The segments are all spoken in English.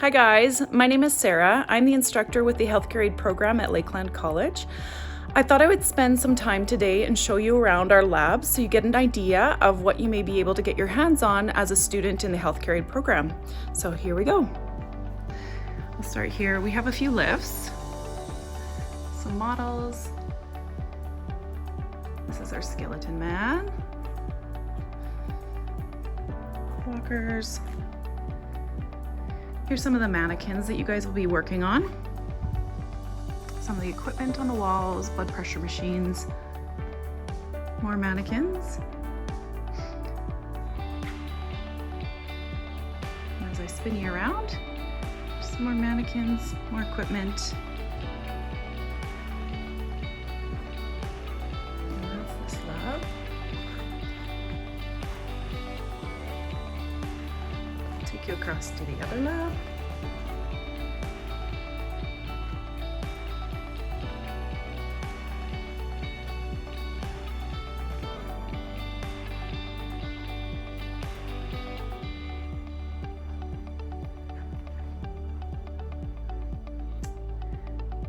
Hi guys, my name is Sarah. I'm the instructor with the Healthcare Aide program at Lakeland College. I thought I would spend some time today and show you around our labs so you get an idea of what you may be able to get your hands on as a student in the Healthcare Aide program. So here we go. We'll start here. We have a few lifts, some models. This is our skeleton man. Walkers. Here's some of the mannequins that you guys will be working on. Some of the equipment on the walls, blood pressure machines, more mannequins. And as I spin you around, some more mannequins, more equipment. And that's this lab. Take you across to the other lab.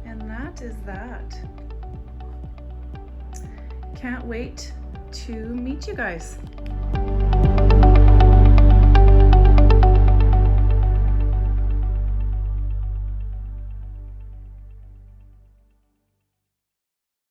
And that is that. Can't wait to meet you guys.